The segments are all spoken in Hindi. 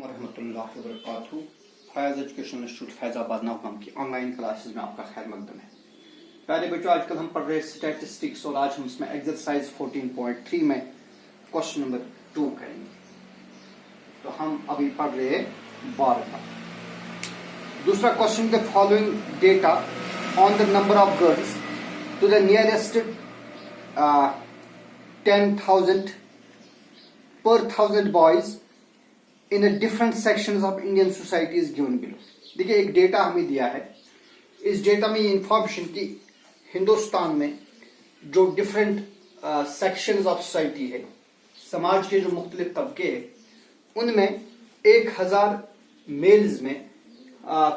वरहमतुल्लाहि वबरकातुहू। फैज़ एजुकेशनल इंस्टीट्यूट फैज़ाबाद नवगाम की ऑनलाइन क्लासेस में आपका खैर मकदम है। प्यारे बच्चों, आजकल हम पढ़ रहे स्टैटिस्टिक्स और आज हम इसमें एक्सरसाइज 14.3 में क्वेश्चन नंबर 2 करेंगे। तो हम अभी पढ़ रहे हैं 12 का दूसरा question. The following data on the number of girls to the nearest 10,000 per 1,000 boys in a different sections of Indian society is given below। देखिए, एक डेटा हमें दिया है। इस डेटा में ये इंफॉर्मेशन कि हिंदुस्तान में जो डिफरेंट सेक्शंस ऑफ सोसाइटी है, समाज के जो मुख्तलिफ तबके हैं, उनमें 1,000 मेल्स में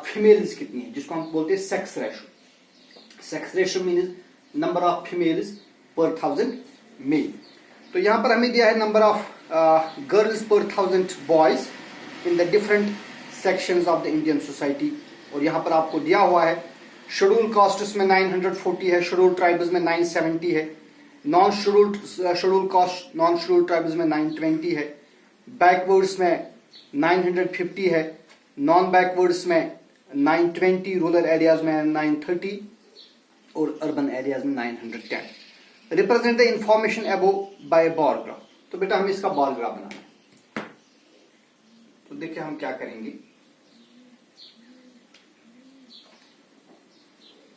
फीमेल्स कितनी है, जिसको हम बोलते हैं sex ratio. Sex ratio means number of females पर 1,000 मेल। तो यहाँ पर हमें दिया है नंबर ऑफ गर्ल्स पर 1,000 boys in the different sections of the Indian society. और यहाँ पर आपको दिया हुआ है शेड्यूल कास्ट्स में 940 है, शेड्यूल ट्राइब्स में 970 है, non schedule caste non schedule tribes में 920 है, बैकवर्ड्स में 950 है, नॉन बैकवर्ड्स में 920, रूरल एरियाज में 930 और अर्बन एरियाज में 910। Represent the information above by bar graph. तो बेटा हमें इसका बार ग्राफ बनाना है। तो देखिए हम क्या करेंगे,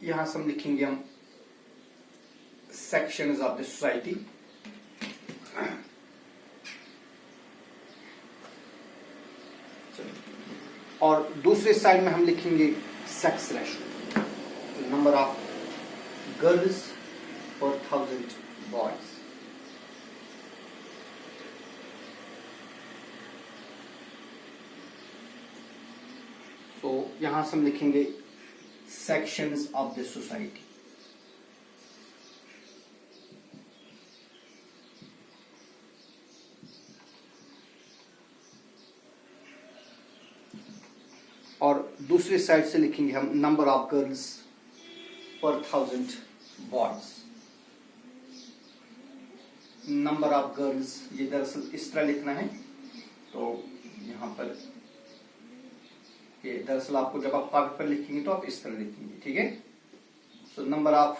यहां से हम लिखेंगे हम सेक्शंस ऑफ द सोसाइटी, और दूसरे साइड में हम लिखेंगे sex ratio, number of girls पर 1,000 बॉयज। तो यहां से हम लिखेंगे सेक्शंस ऑफ द सोसाइटी। और दूसरी साइड से लिखेंगे हम नंबर ऑफ गर्ल्स पर 1,000 बॉयज। नंबर ऑफ गर्ल्स ये दरअसल इस तरह लिखना है। तो यहां पर ये दरअसल आपको जब आप कागज पर लिखेंगे तो आप इस तरह लिखेंगे, ठीक है। सो नंबर ऑफ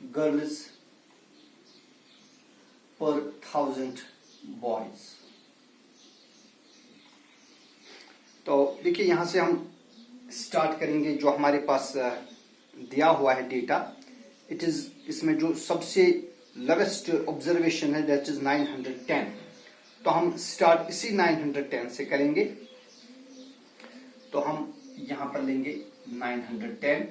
गर्ल्स पर 1,000 बॉयज। तो देखिए यहां से हम स्टार्ट करेंगे। जो हमारे पास दिया हुआ है डेटा, इट इज इसमें जो सबसे लोवेस्ट ऑब्जर्वेशन है दैट इज 910। तो हम स्टार्ट इसी 910 से करेंगे। तो हम यहां पर लेंगे 910।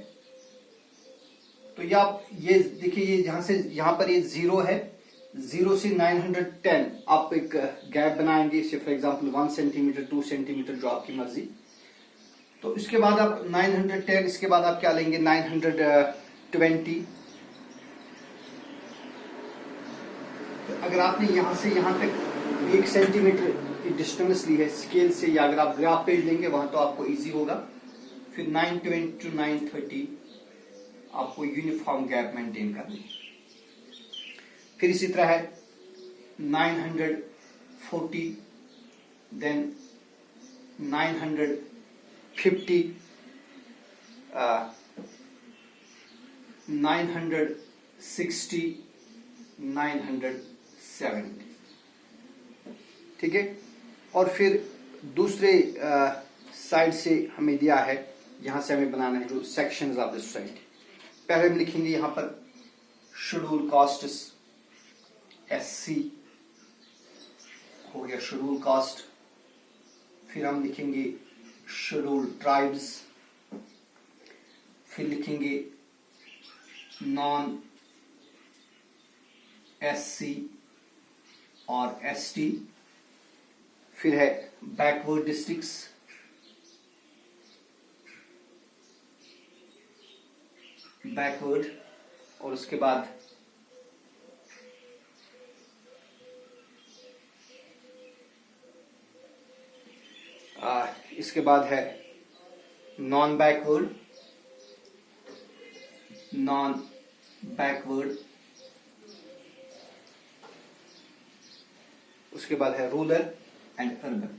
तो ये देखिए, ये यहां से यहां पर ये 0 है, 0 से 910 आप एक गैप बनाएंगे, इसे फॉर एग्जांपल 1 सेंटीमीटर 2 सेंटीमीटर, जो आपकी मर्जी। तो इसके बाद आप 910, इसके बाद आप क्या लेंगे 920। अगर आपने यहां से यहां तक 1 सेंटीमीटर की डिस्टेंस ली है स्केल से, या अगर आप ग्राफ पेज लेंगे वहां तो आपको इजी होगा। फिर 920 टू 930 आपको यूनिफॉर्म गैप मेंटेन करनी है। फिर इसी तरह है 940, देन 950, 960, 970, ठीक है। और फिर दूसरे साइड से हमें दिया है, यहां से हमें बनाना है जो सेक्शंस ऑफ द सोसाइटी। पहले हम लिखेंगे यहां पर शेड्यूल कास्ट्स, SC हो गया शेड्यूल कास्ट। फिर हम लिखेंगे शेड्यूल ट्राइब्स, फिर लिखेंगे नॉन SC और ST। फिर है बैकवर्ड डिस्ट्रिक्ट्स, बैकवर्ड, और उसके बाद इसके बाद है नॉन बैकवर्ड, नॉन बैकवर्ड, उसके बाद है rural and urban.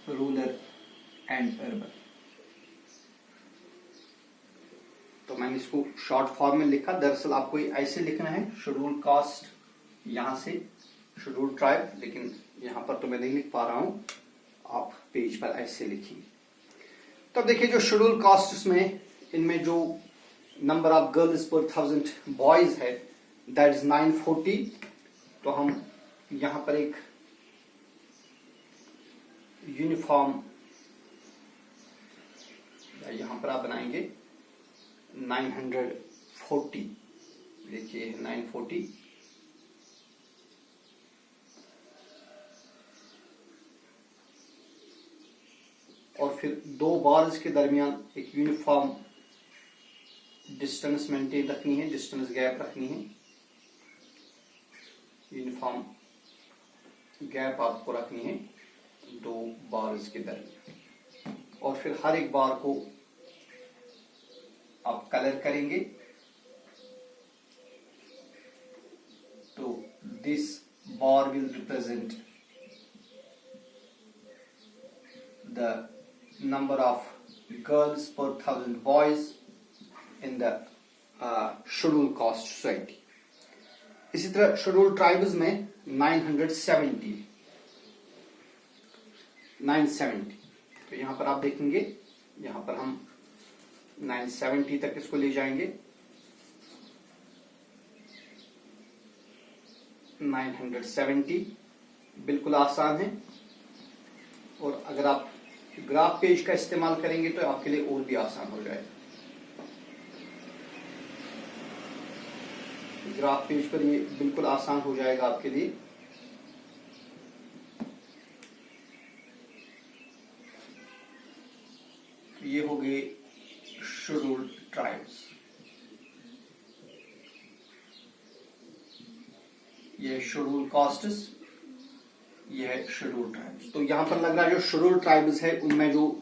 Rural and urban. तो मैंने इसको शॉर्ट फॉर्म में लिखा, दरअसल आपको ये ऐसे लिखना है, शेड्यूल कास्ट यहां से शेड्यूल ट्राइब, लेकिन यहां पर तो मैं नहीं लिख पा रहा हूं, आप पेज पर ऐसे लिखिए। तो अब देखिए जो शेड्यूल कास्ट में इनमें जो नंबर ऑफ गर्ल्स पर 1000 बॉयज है दैट इज 940। तो हम यहां पर एक यूनिफॉर्म यहां पर आप बनाएंगे 940, देखिए 940, और फिर दो बार्स के दरमियान एक यूनिफॉर्म डिस्टेंस मेंटेन रखनी है, डिस्टेंस गैप रखनी है, यूनिफॉर्म गैप आपको रखनी है दो बार्स के दरमियान, और फिर हर एक बार को आप कलर करेंगे। तो this bar will represent the number of girls per 1000 boys in the scheduled caste society। इसी तरह शेड्यूल ट्राइब्स में 970। तो यहां पर आप देखेंगे, यहां पर हम 970 तक इसको ले जाएंगे। 970 बिल्कुल आसान है, और अगर आप ग्राफ पेज का इस्तेमाल करेंगे तो आपके लिए और भी आसान हो जाएगा। ग्राफ पेज पर ये बिल्कुल आसान हो जाएगा आपके लिए। ये हो गए शेड्यूल्ड ट्राइब्स, ये शेड्यूल कास्ट्स, ये है शेड्यूल ट्राइब्स। तो यहां पर लग रहा है जो शेड्यूल ट्राइब्स है उनमें जो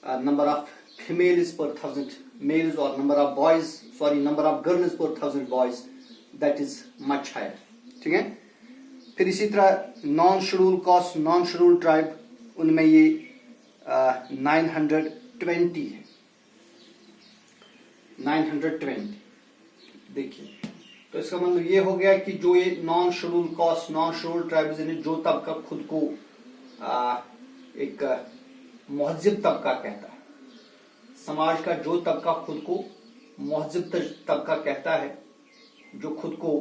नंबर ऑफ फीमेल्स पर 1000 मेल्स और number of boys, sorry number of girls पर 1000 boys, that is much higher. ठीक है। फिर इसी तरह non schedule caste, non schedule tribe, उनमें ये 920 है, 920। देखिए, तो इसका मतलब ये हो गया कि जो ये non schedule caste, non schedule tribes, जो तबका खुद को एक महजिब तबका कहता है, समाज का जो तबका खुद को महजिब तबका कहता है, जो खुद को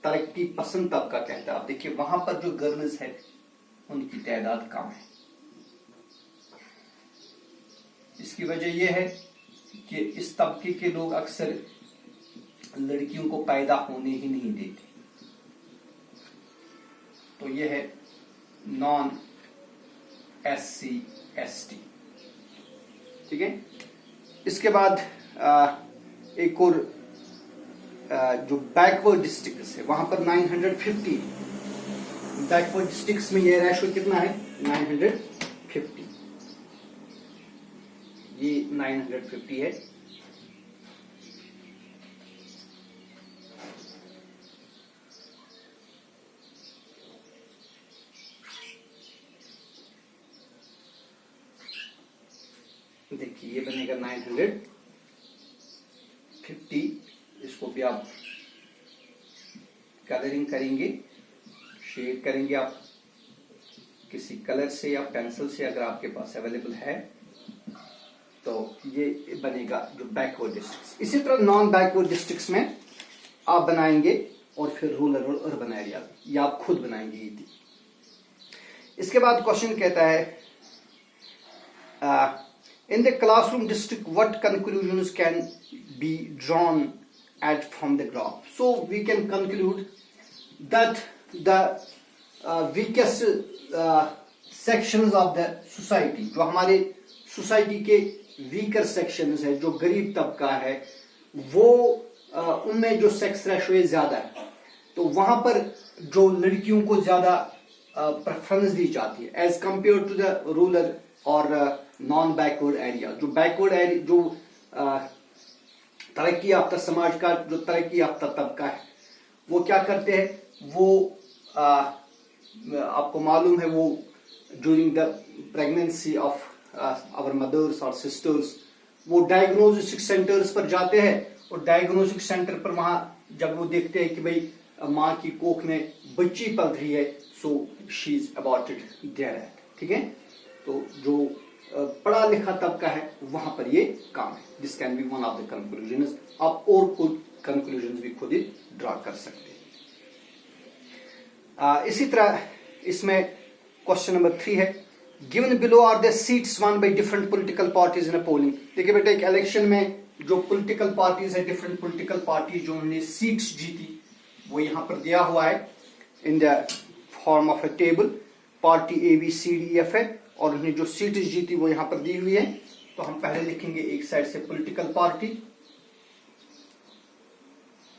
तरक्की पसंद तबका कहता है, आप देखिए वहां पर जो गर्ल्स है उनकी तादाद कम है। इसकी वजह यह है कि इस तबके के लोग अक्सर लड़कियों को पैदा होने ही नहीं देते। तो यह है नॉन SC ST। ठीक है। इसके बाद एक और जो बैकवर्ड डिस्ट्रिक्ट्स है वहां पर 950। बैकवर्ड डिस्ट्रिक्ट्स में ये रेशो कितना है? 950। ये 950 है। देखिए ये बनेगा 950। इसको भी आप कलरिंग करेंगे, शेड करेंगे आप किसी कलर से या पेंसिल से, अगर आपके पास अवेलेबल है तो ये बनेगा जो बैकवर्ड डिस्ट्रिक्ट्स। इसी तरह नॉन बैकवर्ड डिस्ट्रिक्ट्स में आप बनाएंगे, और फिर रूरल और अर्बन एरिया या आप खुद बनाएंगे ये। इसके बाद क्वेश्चन कहता है in the classroom district what conclusions can be drawn at from the graph? So we can conclude that the weakest sections of the society, जो हमारे सोसाइटी के वीकर सेक्शंस है, जो गरीब तबका है, वो उनमें जो सेक्स रेशो ज्यादा है, तो वहां पर जो लड़कियों को ज्यादा प्रेफरेंस दी जाती है as compare to the rural और नॉन बैकवर्ड एरिया। जो बैकवर्ड एरिया, जो तरक्की याफ्ता समाज का जो तरक्की याफ्ता तबका है, वो क्या करते हैं, वो आपको मालूम है वो during the pregnancy of our mothers और सिस्टर्स, वो डायग्नोस्टिक सेंटर्स पर जाते हैं और डायग्नोस्टिक सेंटर पर वहां जब वो देखते हैं कि भाई माँ की कोख में बच्ची पल रही है, so she is aborted there, ठीक है। तो जो पढ़ा लिखा तबका है वहां पर ये काम है। This can be one of the conclusions. आप और कोई कंक्लूजन्स भी खुद ही ड्रा कर सकते हैं। इसी तरह इसमें क्वेश्चन नंबर 3 है, given below are the seats won by different political parties in a polling. देखिए बेटा, एक इलेक्शन में जो पॉलिटिकल पार्टीज है, डिफरेंट पॉलिटिकल पार्टी जो उन्होंने सीट्स जीती, वो यहां पर दिया हुआ है इन the form of a table. Party ABCDEF है और उन्हें जो सीट्स जीती वो यहां पर दी हुई है। तो हम पहले लिखेंगे एक साइड से पॉलिटिकल पार्टी,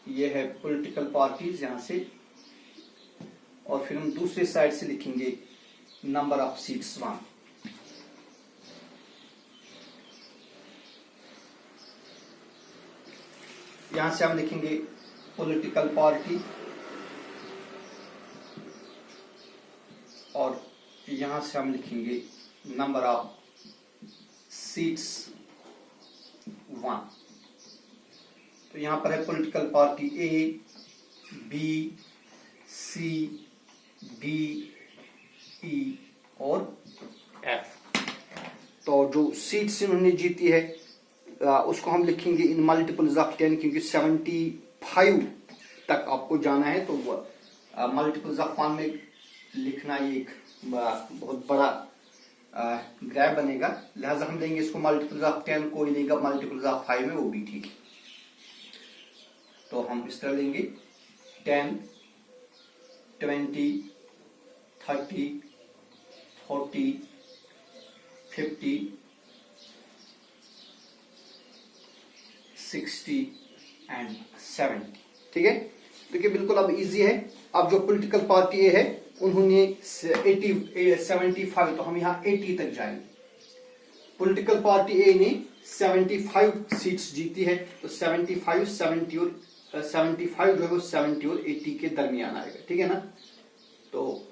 ये है पॉलिटिकल पार्टीज यहां से, और फिर हम दूसरे साइड से लिखेंगे नंबर ऑफ सीट्स वन। यहां से हम लिखेंगे पॉलिटिकल पार्टी और यहां से हम लिखेंगे नंबर ऑफ सीट्स वन। तो यहां पर है political party A, B, C, D, E और F। तो जो सीट्स इन्होंने जीती है उसको हम लिखेंगे इन मल्टीपल्स ऑफ 10, क्योंकि 75 तक आपको जाना है। तो मल्टीपल्स ऑफ 1 में लिखना ये एक बहुत बड़ा ग्राफ बनेगा, लिहाजा हम देंगे इसको मल्टीपल्स ऑफ 10, कोई देगा मल्टीपल्स ऑफ 5 में, वो भी ठीक है। तो हम इस तरह लेंगे 10, 20, 30, 40, 50, 60 एंड 70, ठीक है। देखिए बिल्कुल अब इजी है। अब जो पॉलिटिकल पार्टी ए है उन्होंने 75, तो हम यहाँ 80 तक जाएंगे। पॉलिटिकल पार्टी ए ने 75 सीट्स जीती है, तो 75, 70 और 75 जो है वो 70 और 80 के दरमियान आएगा, ठीक है ना। तो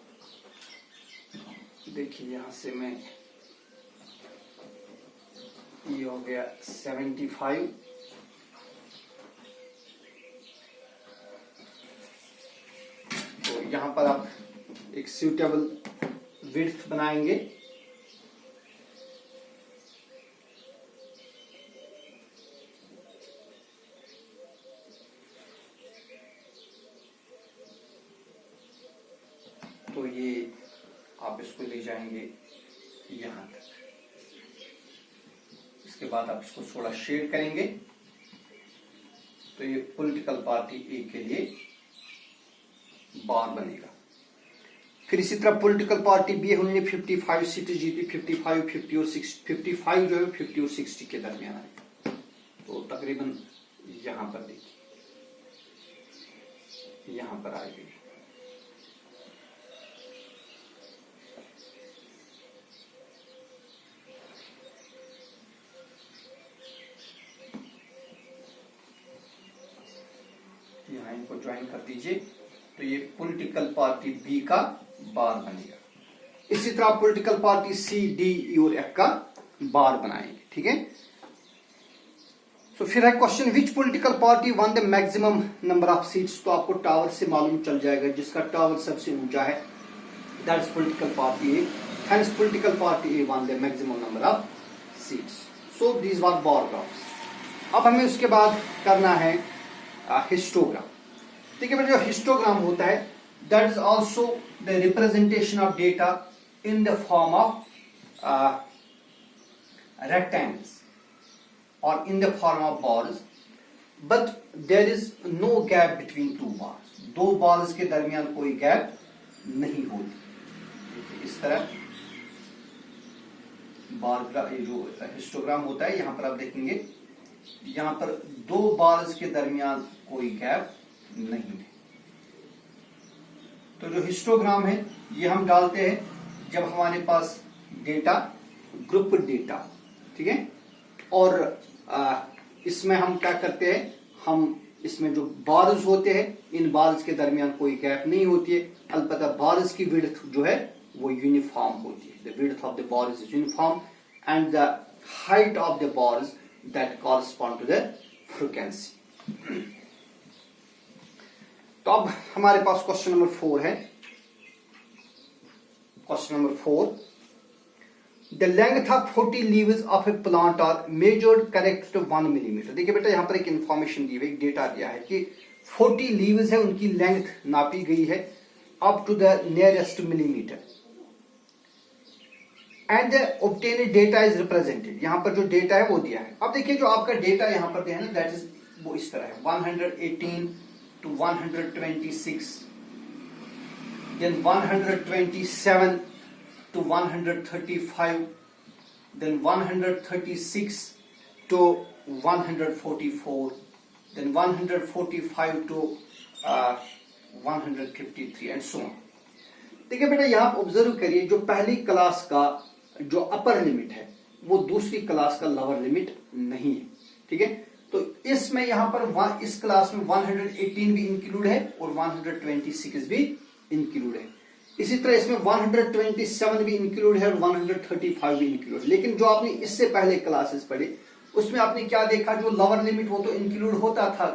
देखिए यहां से मैं, ये हो गया 75, तो यहां पर आप एक सूटेबल विड्थ बनाएंगे। तो ये आप इसको ले जाएंगे यहां तक। इसके बाद आप इसको थोड़ा शेड करेंगे, तो ये पॉलिटिकल पार्टी ए के लिए बार बनेगा। फिर इसी तरह पॉलिटिकल पार्टी बी है, उन्होंने 55 सीटें जीती, 55, 50 और 60, 55 जो है 50 और 60 के दरमियान आएगा। तो तकरीबन यहां पर देखिए, यहां पर आएगी। यहां इनको ज्वाइन कर दीजिए, तो ये पॉलिटिकल पार्टी बी का बार बनेगा। इसी तरह पॉलिटिकल पार्टी सी, डी, ई और एफ का बार बनाएंगे, ठीक है। तो फिर है question, which political party one the maximum number of seats. तो आपको टावर से मालूम चल जाएगा, जिसका टावर सबसे ऊंचा है that is political party A, hence political party A one the maximum number of seats. So these were bar graphs. अब हमें उसके बाद करना है हिस्टोग्राम। ठीक है, जो हिस्टोग्राम होता है that is also the representation of data in the form of rectangles और in the form of bars, but there is no gap between two bars. दो बार्स के दरमियान कोई गैप नहीं होती। इस तरह बार का ये जो हिस्टोग्राम होता है, यहां पर आप देखेंगे यहां पर दो बार्स के दरमियान कोई गैप नहीं है। तो जो हिस्टोग्राम है ये हम डालते हैं जब हमारे पास डेटा ग्रुप डेटा, ठीक है। और इसमें हम क्या करते हैं, हम इसमें जो बार्स होते हैं इन बार्स के दरमियान कोई गैप नहीं होती है, अलबत्ता बार्स की विड्थ जो है वो यूनिफॉर्म होती है. The width of the bar is uniform and the height of the bars that correspond to the frequency. तो अब हमारे पास क्वेश्चन नंबर 4 है. Question number 4, the length of 40 leaves of a plant are measured correct to 1 millimetre. देखिए बेटा यहां पर एक इंफॉर्मेशन दी हुई, एक डेटा दिया है कि 40 लीव्स है, उनकी लेंथ नापी गई है up to the nearest millimetre and the obtained data is represented. यहां पर जो डेटा है वो दिया है. अब देखिए जो आपका डेटा यहां पर दिया है ना, दैट इज वो इस तरह है 118 to 126, then 127 to 135, then 136 to 144, then 145 to 153 and so on. देखिए बेटा यहाँ आप ऑब्जर्व करिए, जो पहली क्लास का जो अपर लिमिट है वो दूसरी क्लास का लोअर लिमिट नहीं है. ठीक है, तो इसमें यहां पर इस क्लास में 118 भी इंक्लूड है और 126 भी इंक्लूड है. इसी तरह इसमें 127 भी इंक्लूड है और 135 भी इंक्लूड है. लेकिन जो आपने इससे पहले क्लासेस पढ़े उसमें आपने क्या देखा, जो लोअर लिमिट वो तो इंक्लूड होता था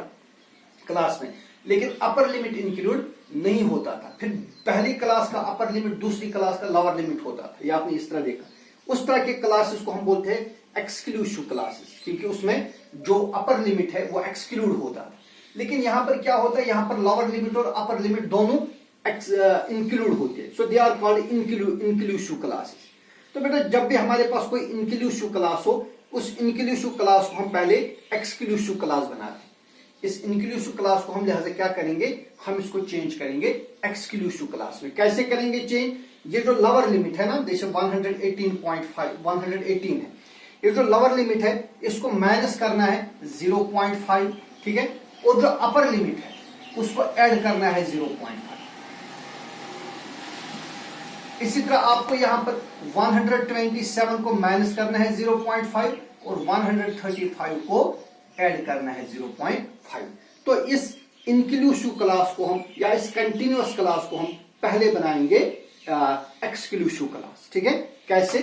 क्लास में, लेकिन अपर लिमिट इंक्लूड नहीं होता था. फिर पहली क्लास का अपर लिमिट दूसरी क्लास का लोअर लिमिट होता था. ये आपने इस तरह देखा. उस तरह के क्लासेस को हम बोलते हैं एक्सक्लूसिव क्लासेस, क्योंकि उसमें जो अपर लिमिट है वो एक्सक्लूड होता है. लेकिन यहां पर क्या होता है, यहां पर लोअर लिमिट और अपर लिमिट दोनों इंक्लूड होते हैं. So they are called inclusive classes. तो बेटा जब भी हमारे पास कोई इंक्लूसिव क्लास हो, उस इंक्लूसिव क्लास को हम पहले एक्सक्लूसिव क्लास बनाते हैं. इस इंक्लूसिव क्लास को हम लिहाजा क्या करेंगे, हम इसको चेंज करेंगे एक्सक्लूसिव क्लास में. कैसे करेंगे चेंज, ये जो लोअर लिमिट है ना, जैसे 118.5 118 है, ये जो लोअर लिमिट है इसको माइनस करना है 0.5. ठीक है, और जो अपर लिमिट है उसको ऐड करना है 0.5. इसी तरह आपको यहां पर 127 को माइनस करना है 0.5 और 135 को ऐड करना है 0.5. तो इस इंक्लूसिव क्लास को हम या इस कंटिन्यूअस क्लास को हम पहले बनाएंगे एक्सक्लूसिव क्लास. ठीक है, कैसे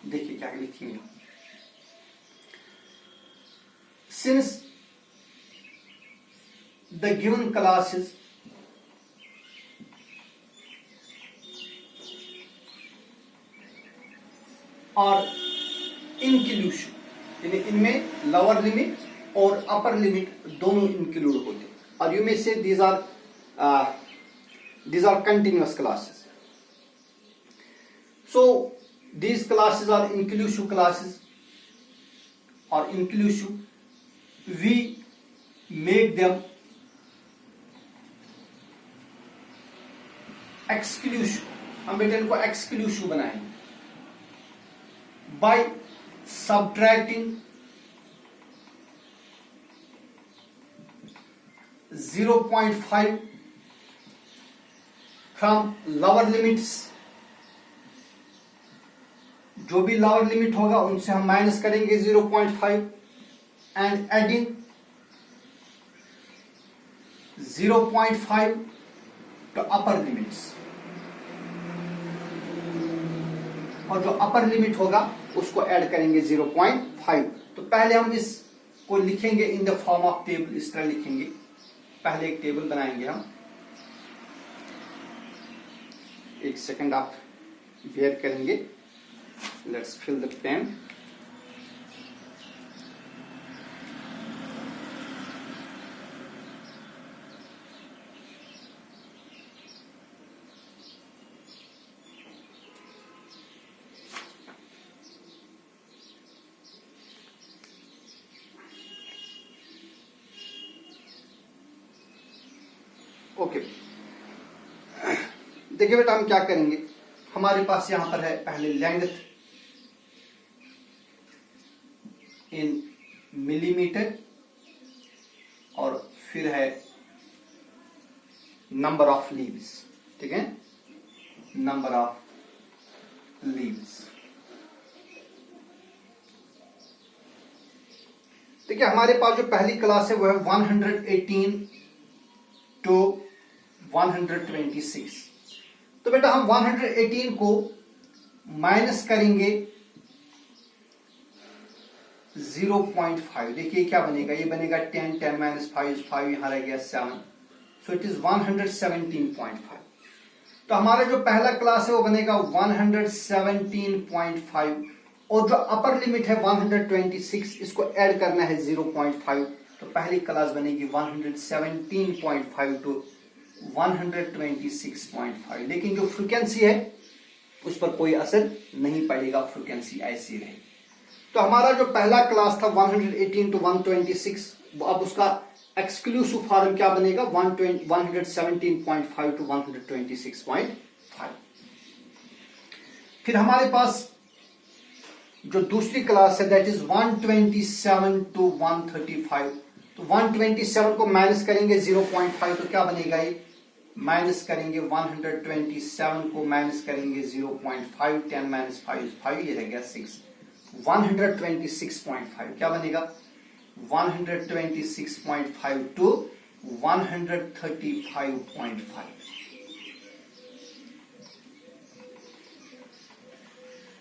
देखिए क्या लिखेंगे. Since the given classes are inclusive, यानी इनमें लोअर लिमिट और अपर लिमिट दोनों इंक्लूड होते हैं. और यू मे से these are continuous classes. So these classes are inclusive classes or inclusive. We make them exclusive. हम बेटा इनको exclusive बनाएंगे by subtracting 0.5 from lower limits. जो भी लोअर लिमिट होगा उनसे हम माइनस करेंगे 0.5 and adding 0.5 to upper limits. और जो अपर लिमिट होगा उसको ऐड करेंगे 0.5. तो पहले हम इसको लिखेंगे इन द फॉर्म ऑफ टेबल. इस तरह लिखेंगे, पहले एक टेबल बनाएंगे हम. एक सेकंड आप बेयर करेंगे. Let's fill the pen. Okay, देखिए बेटा हम क्या करेंगे. हमारे पास यहां पर है पहले लेंथ इन मिलीमीटर और फिर है नंबर ऑफ लीव्स. ठीक है, नंबर ऑफ लीव्स. देखिए हमारे पास जो पहली क्लास है वो है 118 to 126. तो बेटा हम 118 को माइनस करेंगे 0.5। देखिए क्या बनेगा, ये बनेगा 10, 10 माइनस 5 5, यहां रह गया 7, सो इट इज 117.5। तो हमारा जो पहला क्लास है वो बनेगा 117.5, और जो अपर लिमिट है 126, इसको ऐड करना है 0.5, तो पहली क्लास बनेगी 117.5 टू 126.5। लेकिन जो फ्रीक्वेंसी है उस पर कोई असर नहीं पड़ेगा, फ्रीक्वेंसी ऐसी रहेगी। तो हमारा जो पहला क्लास था 118 टू 126, अब उसका एक्सक्लूसिव फॉर्म क्या बनेगा, 117.5 टू 126.5। फिर हमारे पास जो दूसरी क्लास है दैट इज 127 टू 135। तो 127 को माइनस करेंगे 0.5, तो क्या बनेगा, ये माइनस करेंगे 127 को माइनस करेंगे 0.5, 10 माइनस 5 5, ये रह गया 6, 126.5 क्या बनेगा, 126.5 टू 135.5।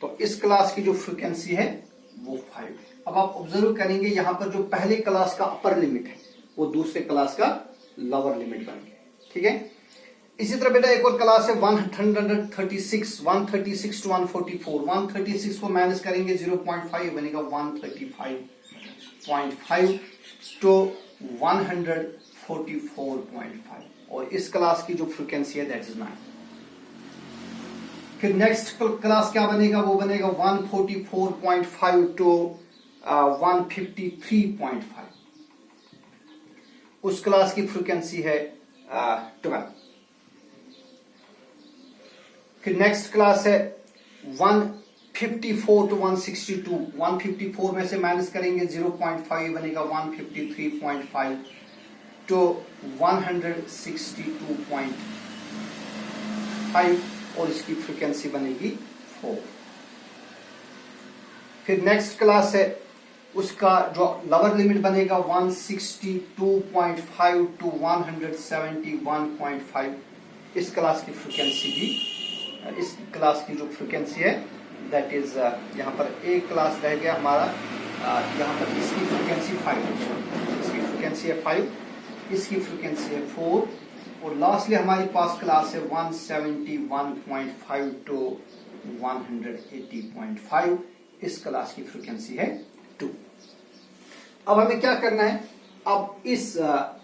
तो इस क्लास की जो फ्रीक्वेंसी है वो 5 है। अब आप ऑब्जर्व करेंगे यहां पर जो पहले क्लास का अपर लिमिट है वो दूसरे क्लास का लोअर लिमिट बन गया, ठीक है। इसी तरह बेटा एक और क्लास है 136 टू 144। 136 को माइनस करेंगे 0.5, बनेगा 135.5 टू 144.5, और इस क्लास की जो फ्रीक्वेंसी है दैट इज 9। फिर नेक्स्ट क्लास क्या बनेगा, वो बनेगा 144.5 टू 153.5, उस क्लास की फ्रीक्वेंसी है 12। फिर नेक्स्ट क्लास है 154 टू 162। 154 में से माइनस करेंगे 0.5, बनेगा 153.5 टू 162.5, और इसकी फ्रीक्वेंसी बनेगी 4। फिर नेक्स्ट क्लास है उसका जो लोअर लिमिट बनेगा 162.5 टू 171.5, इस क्लास की फ्रीक्वेंसी भी, इस क्लास की जो फ्रीक्वेंसी है दैट इज यहाँ पर एक क्लास रह गया हमारा, यहाँ पर इसकी फ्रीक्वेंसी 5 है, इसकी फ्रीक्वेंसी है 5, इसकी फ्रीक्वेंसी है 4, और लास्टली हमारे पास क्लास है 171.5 टू 180.5, इस क्लास की फ्रीक्वेंसी है 2। अब हमें क्या करना है, अब इस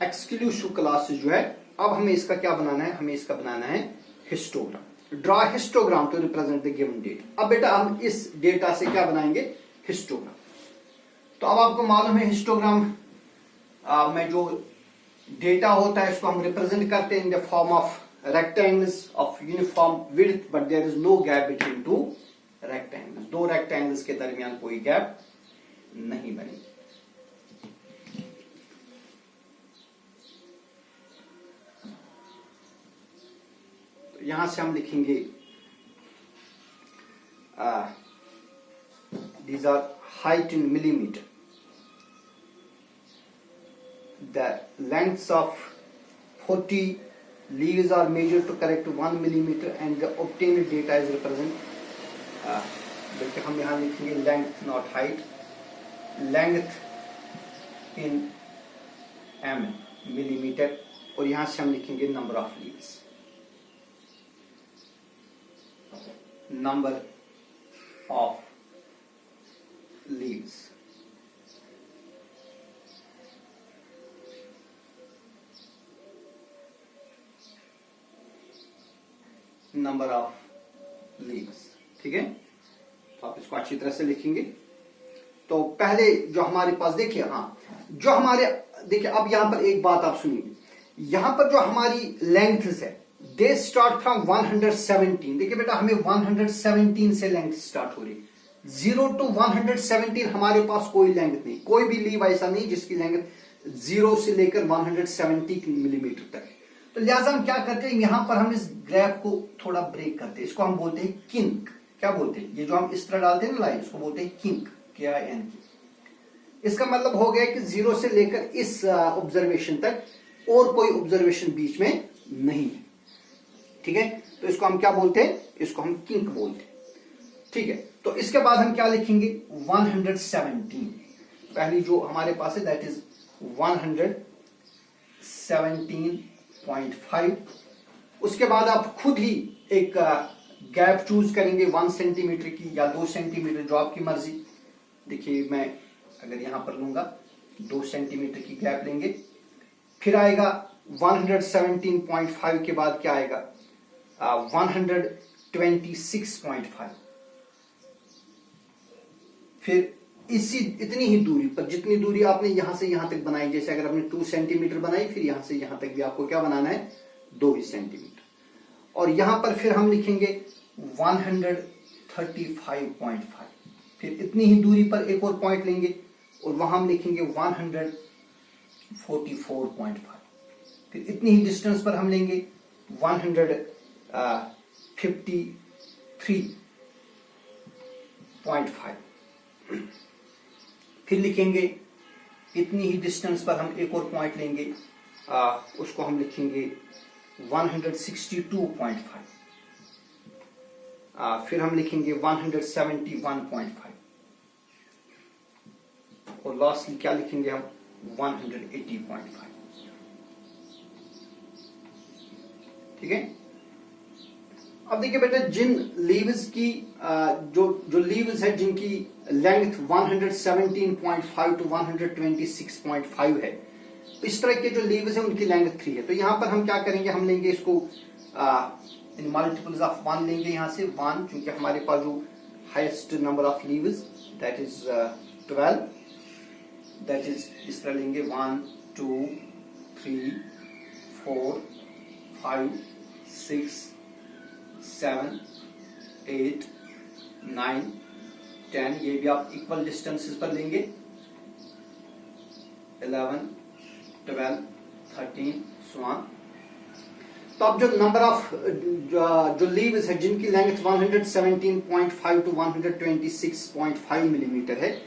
एक्सक्लूसिव क्लास जो है, अब हमें इसका क्या बनाना है, हमें इसका बनाना है histogram. Draw histogram to represent the given data. अब बेटा हम इस डेटा से क्या बनाएंगे, हिस्टोग्राम। तो अब आपको मालूम है हिस्टोग्राम में जो डेटा होता है इसको हम रिप्रेजेंट करते हैं in the form of rectangles of uniform width, but there is no gap between two rectangles. दो रेक्टेंगल्स के दरमियान कोई गैप नहीं बनेगी। तो यहां से हम लिखेंगे these are height in millimeter. The lengths of 40 leaves are measured to correct 1 millimeter and the obtained data is represent. देखिए हम यहाँ लिखेंगे length not height, length in millimeter, और यहाँ से हम लिखेंगे number of leaves, number of leaves. Number of leaves, ठीक है। तो आप इसको अच्छी तरह से लिखेंगे। तो पहले जो हमारे पास देखिए, हाँ जो हमारे देखिए, अब यहां पर एक बात आप सुनिए, यहां पर जो हमारी लेंथ्स है दे स्टार्ट फ्रॉम 117। देखिए बेटा हमें 117 से लेंथ स्टार्ट हो रही, 0 टू 117 हमारे पास कोई लेंथ नहीं, कोई भी लीव ऐसा नहीं जिसकी लेंथ 0 से लेकर 170 मिलीमीटर तक है। तो लिहाजा हम क्या करते हैं, यहां पर हम इस ग्राफ को थोड़ा ब्रेक करते हैं, इसको हम बोलते हैं किंक। क्या बोलते हैं, ये जो हम इस तरह डालते हैं ना लाइन, इसको बोलते हैं किंक, KIN। इसका मतलब हो गया कि 0 से लेकर इस ऑब्जर्वेशन तक और कोई ऑब्जर्वेशन बीच में नहीं है। ठीक है, तो इसको हम क्या बोलते हैं, इसको हम किंक बोलते हैं। ठीक है, तो इसके बाद हम क्या लिखेंगे 117, पहली जो हमारे पास है दैट इज 117.5। उसके बाद आप खुद ही एक गैप चूज करेंगे 1 सेंटीमीटर की या 2 सेंटीमीटर, जो आपकी मर्जी। देखिए मैं अगर यहां पर लूंगा 2 सेंटीमीटर की गैप लेंगे, फिर आएगा 117.5 के बाद क्या आएगा 126.5, फिर इतनी ही दूरी पर, जितनी दूरी आपने यहां से यहां तक बनाई, जैसे अगर आपने 2 सेंटीमीटर बनाई, फिर यहां से यहां तक भी आपको क्या बनाना है 2 ही सेंटीमीटर। और यहां पर फिर हम लिखेंगे 135.5, फिर इतनी ही दूरी पर एक और पॉइंट लेंगे और वहां हम लिखेंगे 144.5, फिर इतनी ही डिस्टेंस पर हम लेंगे 153.5, फिर लिखेंगे इतनी ही डिस्टेंस पर हम एक और पॉइंट लेंगे, उसको हम लिखेंगे 162.5, फिर हम लिखेंगे 171.5 और लास्टली क्या लिखेंगे हम 180.5। ठीक है, अब देखिए बेटा, जिन लीव्स की जो लीव्स है जिनकी लेंथ 117.5 टू 126.5 है, इस तरह के जो लीव्स है उनकी लेंथ 3 है। तो यहां पर हम क्या करेंगे, हम लेंगे इसको इन मल्टीपल्स ऑफ 1 लेंगे, यहां से 1, क्योंकि हमारे पास जो highest number of leaves that is 12, that is इस तरह लेंगे 1 2 3 4 5 6 7 8 9 10, ये भी आप इक्वल डिस्टेंसेस पर लेंगे, 11 12 13 so on। तो अब जो नंबर ऑफ जो लीव्स है जिनकी लेंथ 117.5 टू 126.5 मिलीमीटर है,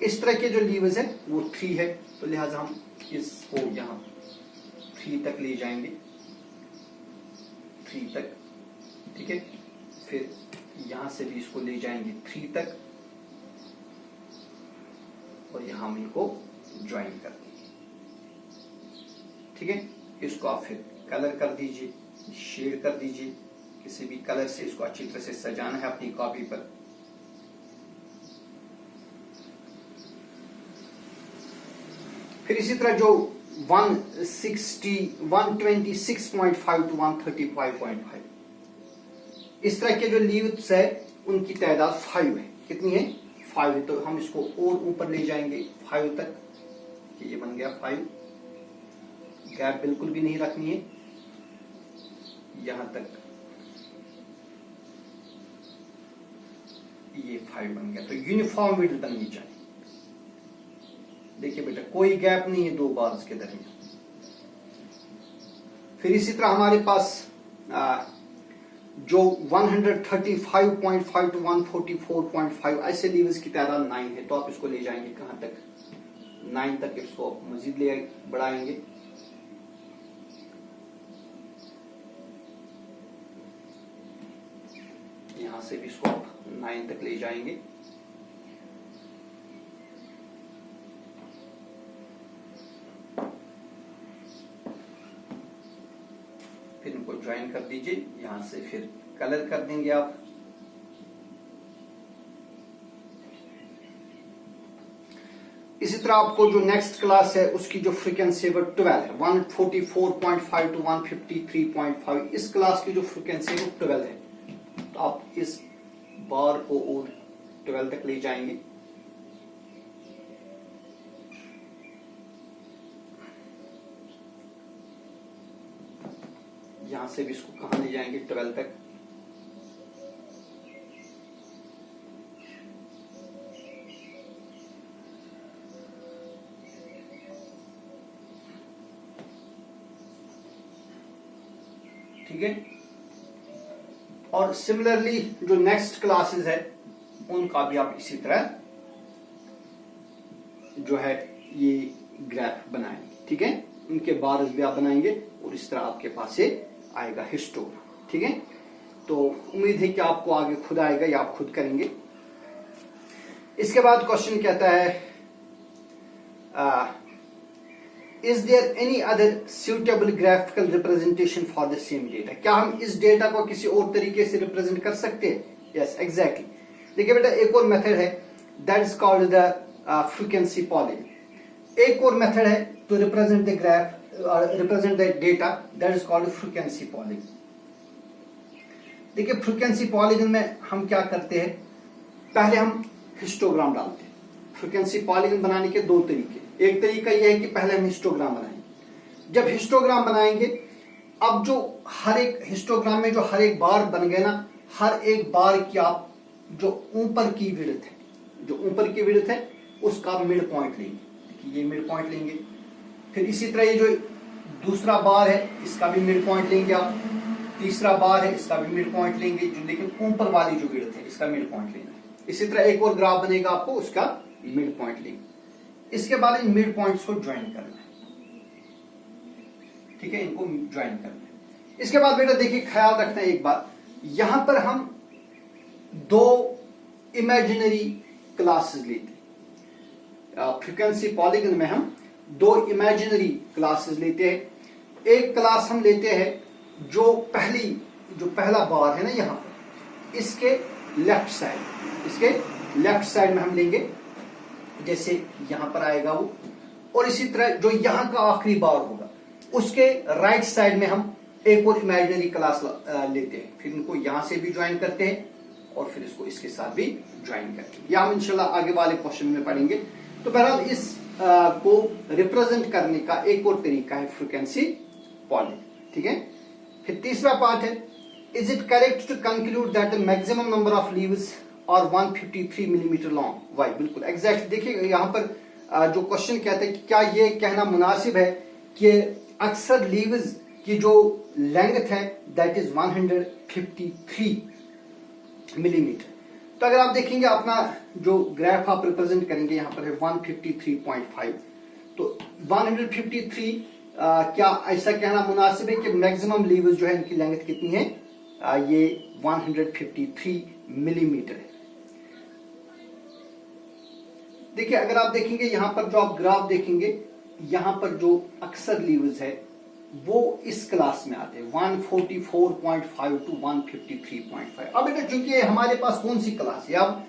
इस तरह के जो लीव्स है वो 3 है। तो लिहाजा हम इसको यहां 3 तक ले जाएंगे, 3 तक। ठीक है, फिर यहां से भी इसको ले जाएंगे 3 तक और यहां हम इनको ज्वाइन कर देंगे। ठीक है, इसको आप फिर कलर कर दीजिए, शेड कर दीजिए, किसी भी कलर से इसको अच्छी तरह से सजाना है अपनी कॉपी पर। फिर इसी तरह जो 126.5 टू 135.5, इस तरह के जो लीव्स है उनकी तादाद 5 है। कितनी है 5 है, तो हम इसको और ऊपर ले जाएंगे 5 तक, ये बन गया 5, गैप बिल्कुल भी नहीं रखनी है, यहां तक ये 5 बन गया। तो यूनिफॉर्म विड्थ बननी चाहिए। देखिए बेटा, कोई गैप नहीं है 2 बार्स के दरमियान। फिर इसी तरह हमारे पास जो 135.5 टू 144.5 ऐसे लीव्स की तादाद 9 है, तो आप इसको ले जाएंगे कहां तक 9 तक, इसको मजीद ले बढ़ाएंगे। यहां से भी इसको 9 तक ले जाएंगे। फिर इनको ज्वाइन कर दीजिए, यहां से फिर कलर कर देंगे आप। इसी तरह आपको जो नेक्स्ट क्लास है उसकी जो फ्रीक्वेंसी है वो 12 है, 144.5 टू 153.5, इस क्लास की जो फ्रीक्वेंसी है वो 12 है। तो आप इस बार को और 12 तक ले जाएंगे। यहां से भी इसको कहां ले जाएंगे 12 तक। ठीक है, और सिमिलरली जो नेक्स्ट क्लासेस है उनका भी आप इसी तरह जो है ये ग्राफ बनाएंगे। ठीक है, उनके बार्स भी आप बनाएंगे और इस तरह आपके पास से आएगा हिस्टोग्राम। ठीक है, तो उम्मीद है कि आपको आगे खुद आएगा या आप खुद करेंगे। इसके बाद क्वेश्चन कहता है is there any other suitable graphical representation for the same data, क्या हम इस डेटा को किसी और तरीके से रिप्रेजेंट कर सकते हैं? Yes exactly. देखिए बेटा एक और मेथड है that is called the frequency polygon. एक और मेथड है to represent the graph represent the data that is called frequency polygon. देखिए फ्रीक्वेंसी पॉलिगन में हम क्या करते हैं, पहले हम हिस्टोग्राम डालते हैं। फ्रीक्वेंसी पॉलिगन बनाने के दो तरीके, एक तरीका यह है कि पहले हम हिस्टोग्राम बनाएंगे। जब हिस्टोग्राम बनाएंगे, अब जो हर एक हिस्टोग्राम में जो हर एक बार बन गए ना, हर एक बार की आप जो ऊपर की विड्थ है, जो ऊपर की विड्थ है उसका मिड पॉइंट लेंगे, ये मिड पॉइंट लेंगे। फिर इसी तरह ये जो दूसरा बार है इसका भी मिड पॉइंट लेंगे आप, तीसरा बार है इसका भी मिड पॉइंट लेंगे, जो लेकिन ऊपर वाली जो विड्थ है इसका मिड पॉइंट लेंगे। इसी तरह एक और ग्राफ बनेगा आपको, उसका मिड पॉइंट लेंगे। इसके बाद इन मिड पॉइंट्स को ज्वाइन करना है, ठीक है, इनको ज्वाइन करना है। इसके बाद बेटा देखिए ख्याल रखना है एक बात, यहां पर हम दो इमेजिनरी क्लासेस लेते हैं। फ्रीक्वेंसी पॉलिगन में हम दो इमेजिनरी क्लासेस लेते हैं। एक क्लास हम लेते हैं जो पहला बार है ना यहां पर, इसके लेफ्ट साइड में हम लेंगे, जैसे यहां पर आएगा वो, और इसी तरह जो यहां का आखिरी बार होगा उसके राइट साइड में हम एक और इमेजिनरी क्लास लेते हैं। फिर इनको यहां से भी ज्वाइन करते हैं और फिर इसको इसके साथ भी ज्वाइन करते हैं। यह हम इंशाल्लाह आगे वाले क्वेश्चन में पढ़ेंगे। तो बहरहाल इस को रिप्रेजेंट करने का एक और तरीका है फ्रीक्वेंसी पॉलिगन, ठीक है। फिर तीसरा पार्ट है, is it correct to conclude that the maximum number of leaves और 153 मिलीमीटर लॉन्ग? वाई, बिल्कुल एग्जैक्ट। देखिए यहाँ पर जो क्वेश्चन कहते हैं कि क्या ये कहना मुनासिब है कि अक्सर लीव्स की जो लेंथ है दैट इज 153 मिलीमीटर। तो अगर आप देखेंगे अपना जो ग्राफ आप रिप्रेजेंट करेंगे यहाँ पर है 153.5, तो 153 क्या ऐसा कहना मुनासिब है कि मैक्सिमम लीव्स जो है इनकी लेंथ कितनी है? ये 153 मिलीमीटर है। देखिए अगर आप देखेंगे यहां पर जो आप ग्राफ देखेंगे, यहां पर जो अक्सर लीव्स है वो इस क्लास में आते हैं 144.5 टू 153.5। अब बेटा चूंकि हमारे पास कौन सी क्लास है, अब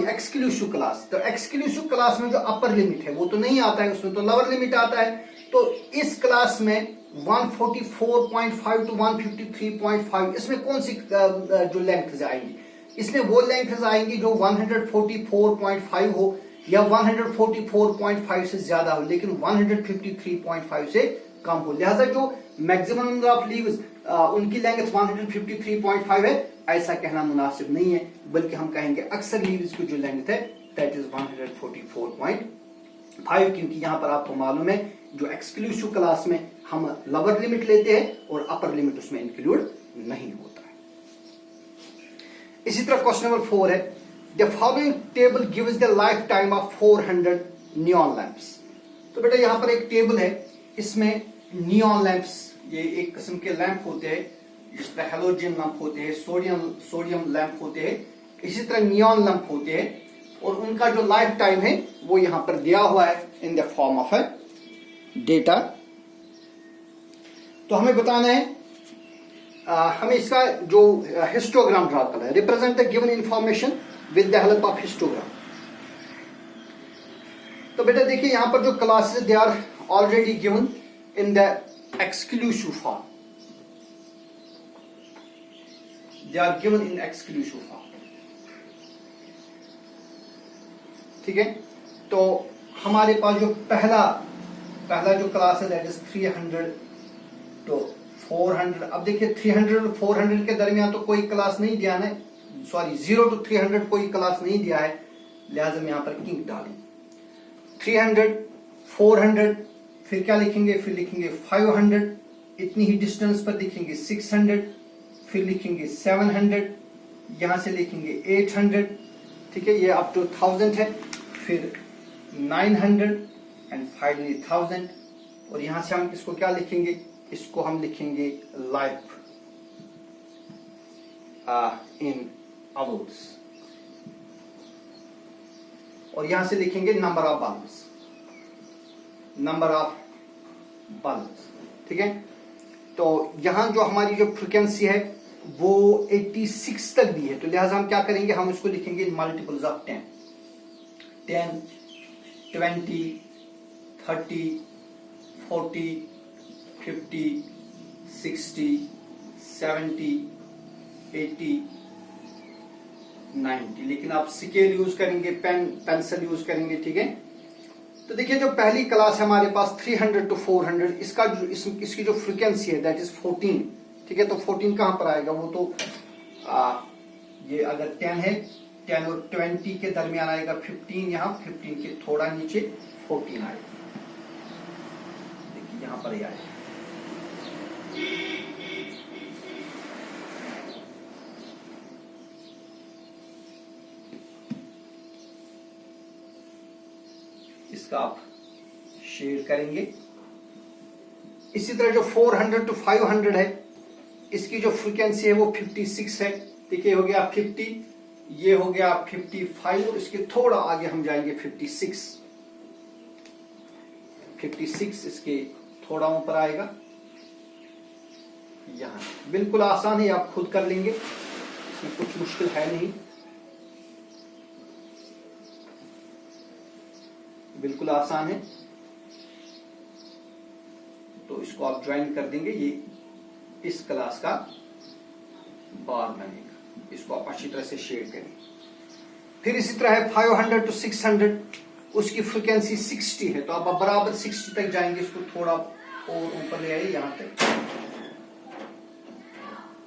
एक्सक्लूसिव क्लास, तो एक्सक्लूसिव क्लास में जो अपर लिमिट है वो तो नहीं आता है, उसमें तो लोअर लिमिट आता है। तो इस क्लास में 144.5 टू 153.5 इसमें कौन सी जो लेंथ आएंगी? इसमें वो लेंथ आएंगी जो 144.5 हो या 144.5 से ज्यादा हो, लेकिन 153.5 से कम हो। लिहाजा जो मैक्सिमम नंबर ऑफ लीव्स उनकी लेंथ 153.5 है, ऐसा कहना मुनासिब नहीं है, बल्कि हम कहेंगे अक्सर लीव्स की जो लेंथ है दैट इज 144.5, क्योंकि यहां पर आपको मालूम है जो एक्सक्लूसिव क्लास में हम लोअर लिमिट लेते हैं और अपर लिमिट उसमें इंक्लूड नहीं होता है। इसी तरह क्वेश्चन नंबर 4 है, the following table gives the life time of 400 neon lamps. तो बेटा यहां पर एक टेबल है, इसमें नियॉन लैंप्स, ये एक किस्म के लैंप होते हैं जिसमें हेलोजन लैंप होते हैं, सोडियम लैंप होते हैं, इसी तरह नियॉन लैंप होते हैं, और उनका जो लाइफ टाइम है वो यहां पर दिया हुआ है इन the form of A data. तो हमें बताना है, हमें इसका जो हिस्टोग्राम ड्रा करना है, represent the given information with the help of histogram. तो बेटा देखिए यहां पर जो classes they are already given in the exclusive form, they are given in exclusive form, ठीक है। तो हमारे पास जो पहला जो क्लास है दैट इज 300 तो 400। अब देखिए 300 और 400 के दरमियान तो कोई क्लास नहीं दिया है, 0 टू 300 कोई क्लास नहीं दिया है, लिहाजा हम यहां पर इंक डालें 300 400, फिर क्या लिखेंगे, फिर लिखेंगे 500, इतनी ही डिस्टेंस पर लिखेंगे 600, फिर लिखेंगे 700, यहां से लिखेंगे 800, ठीक है, ये अप टू 1000 है, फिर 900 एंड फाइनली 1000, और यहां से हम इसको क्या लिखेंगे, इसको हम लिखेंगे लाइफ इन आवर्स, और यहां से लिखेंगे number of bulbs, number of bulbs. ठीक है, तो यहां जो हमारी जो फ्रीक्वेंसी है वो 86 तक दी है, तो लिहाजा हम क्या करेंगे, हम इसको लिखेंगे मल्टीपल्स ऑफ 10, 10, 20, 30, 40, 50, 60, 70, 80, 90। लेकिन आप स्केल यूज करेंगे, पेंसिल यूज करेंगे। ठीक है, तो देखिए जो पहली क्लास है हमारे पास 300 to 400, इसका जो इसकी जो फ्रीक्वेंसी है दैट इज 14। ठीक है, तो 14 कहां पर आएगा, वो तो ये अगर 10 है, 10 और 20 के दरमियान आएगा 15, यहाँ 15 के थोड़ा नीचे 14 आएगा। देखिए यहां पर ही आएगा। इसका आप शेड करेंगे। इसी तरह जो 400 to 500 है, इसकी जो फ्रीक्वेंसी है वो 56 है। देखिए हो गया 50, ये हो गया 55, और इसके थोड़ा आगे हम जाएंगे 56, 56 इसके थोड़ा ऊपर आएगा। यहां बिल्कुल आसान है, आप खुद कर लेंगे, इसमें कुछ मुश्किल है नहीं, बिल्कुल आसान है। तो इसको आप ज्वाइन कर देंगे, ये इस क्लास का बार बनेगा। इसको आप अच्छी तरह से शेड करेंगे। फिर इसी तरह है 500 to 600, उसकी फ्रीक्वेंसी 60 है, तो आप बराबर 60 तक जाएंगे। इसको थोड़ा और ऊपर ले आइए, यहां तक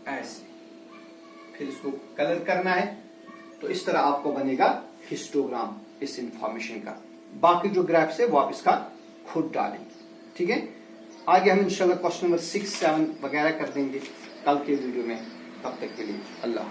ऐसे। फिर इसको कलर करना है, तो इस तरह आपको बनेगा हिस्टोग्राम इस इंफॉर्मेशन का। बाकी जो ग्राफ्स है वो आप इसका खुद डालेंगे। ठीक है, आगे हम इंशाल्लाह क्वेश्चन नंबर 6, 7 वगैरह कर देंगे कल के वीडियो में। तब तक के लिए अल्लाह।